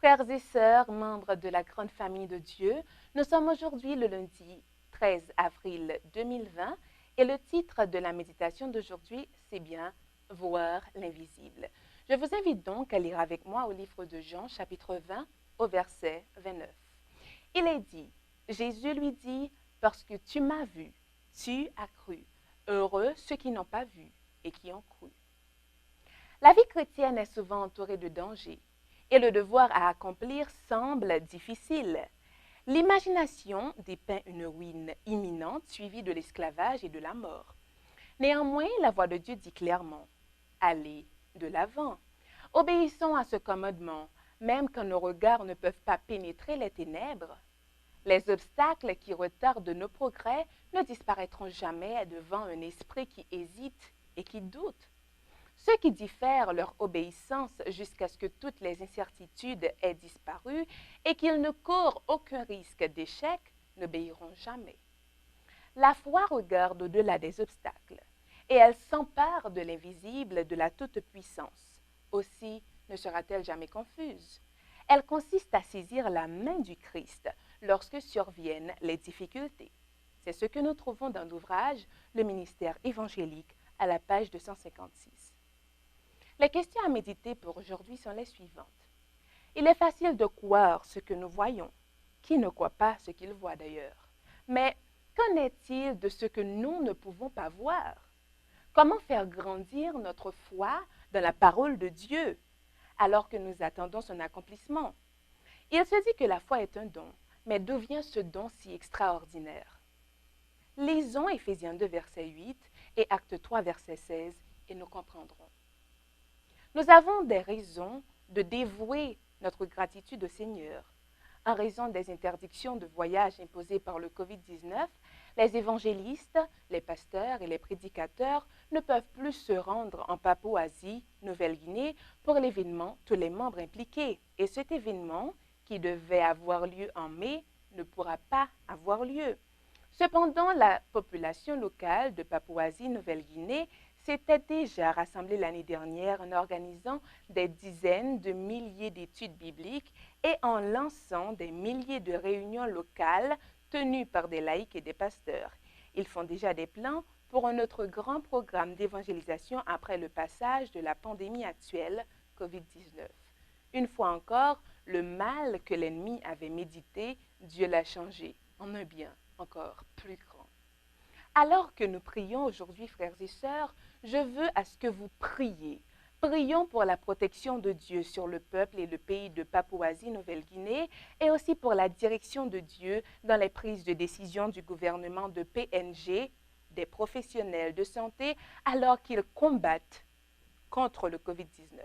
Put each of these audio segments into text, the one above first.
Frères et sœurs, membres de la grande famille de Dieu, nous sommes aujourd'hui le lundi 13 avril 2020 et le titre de la méditation d'aujourd'hui, c'est bien « Voir l'invisible ». Je vous invite donc à lire avec moi au livre de Jean, chapitre 20, au verset 29. Il est dit, Jésus lui dit, « Parce que tu m'as vu, tu as cru. Heureux ceux qui n'ont pas vu et qui ont cru. » La vie chrétienne est souvent entourée de dangers et le devoir à accomplir semble difficile. L'imagination dépeint une ruine imminente suivie de l'esclavage et de la mort. Néanmoins, la voix de Dieu dit clairement, « Allez de l'avant. Obéissons à ce commandement, même quand nos regards ne peuvent pas pénétrer les ténèbres. Les obstacles qui retardent nos progrès ne disparaîtront jamais devant un esprit qui hésite et qui doute. Ceux qui diffèrent leur obéissance jusqu'à ce que toutes les incertitudes aient disparu et qu'ils ne courent aucun risque d'échec n'obéiront jamais. La foi regarde au-delà des obstacles et elle s'empare de l'invisible de la toute-puissance. Aussi ne sera-t-elle jamais confuse. Elle consiste à saisir la main du Christ lorsque surviennent les difficultés. C'est ce que nous trouvons dans l'ouvrage « Le ministère évangélique » à la page 256. Les questions à méditer pour aujourd'hui sont les suivantes. Il est facile de croire ce que nous voyons. Qui ne croit pas ce qu'il voit d'ailleurs? Mais qu'en est-il de ce que nous ne pouvons pas voir? Comment faire grandir notre foi dans la parole de Dieu alors que nous attendons son accomplissement? Il se dit que la foi est un don, mais d'où vient ce don si extraordinaire? Lisons Éphésiens 2, verset 8 et Actes 3, verset 16 et nous comprendrons. Nous avons des raisons de dévouer notre gratitude au Seigneur. En raison des interdictions de voyage imposées par le COVID-19, les évangélistes, les pasteurs et les prédicateurs ne peuvent plus se rendre en Papouasie, Nouvelle-Guinée, pour l'événement Tous les membres impliqués. Et cet événement, qui devait avoir lieu en mai, ne pourra pas avoir lieu. Cependant, la population locale de Papouasie-Nouvelle-Guinée s'était déjà rassemblée l'année dernière en organisant des dizaines de milliers d'études bibliques et en lançant des milliers de réunions locales tenues par des laïcs et des pasteurs. Ils font déjà des plans pour un autre grand programme d'évangélisation après le passage de la pandémie actuelle COVID-19. Une fois encore, le mal que l'ennemi avait médité, Dieu l'a changé en un bien encore plus grand. Alors que nous prions aujourd'hui, frères et sœurs, je veux à ce que vous priez. Prions pour la protection de Dieu sur le peuple et le pays de Papouasie-Nouvelle-Guinée et aussi pour la direction de Dieu dans les prises de décision du gouvernement de PNG, des professionnels de santé, alors qu'ils combattent contre le COVID-19.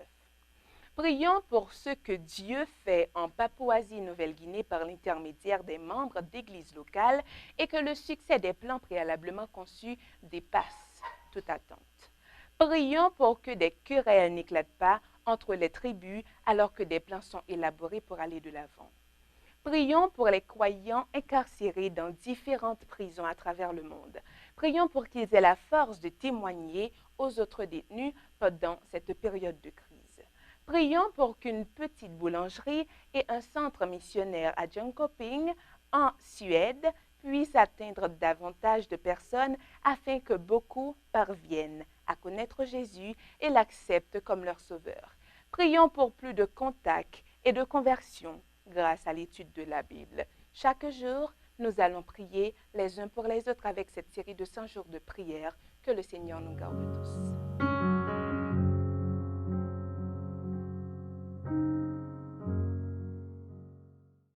Prions pour ce que Dieu fait en Papouasie-Nouvelle-Guinée par l'intermédiaire des membres d'églises locales et que le succès des plans préalablement conçus dépasse toute attente. Prions pour que des querelles n'éclatent pas entre les tribus alors que des plans sont élaborés pour aller de l'avant. Prions pour les croyants incarcérés dans différentes prisons à travers le monde. Prions pour qu'ils aient la force de témoigner aux autres détenus pendant cette période de crise. Prions pour qu'une petite boulangerie et un centre missionnaire à Jönköping, en Suède, puissent atteindre davantage de personnes afin que beaucoup parviennent à connaître Jésus et l'acceptent comme leur sauveur. Prions pour plus de contacts et de conversions grâce à l'étude de la Bible. Chaque jour, nous allons prier les uns pour les autres avec cette série de 100 jours de prière. Que le Seigneur nous garde tous.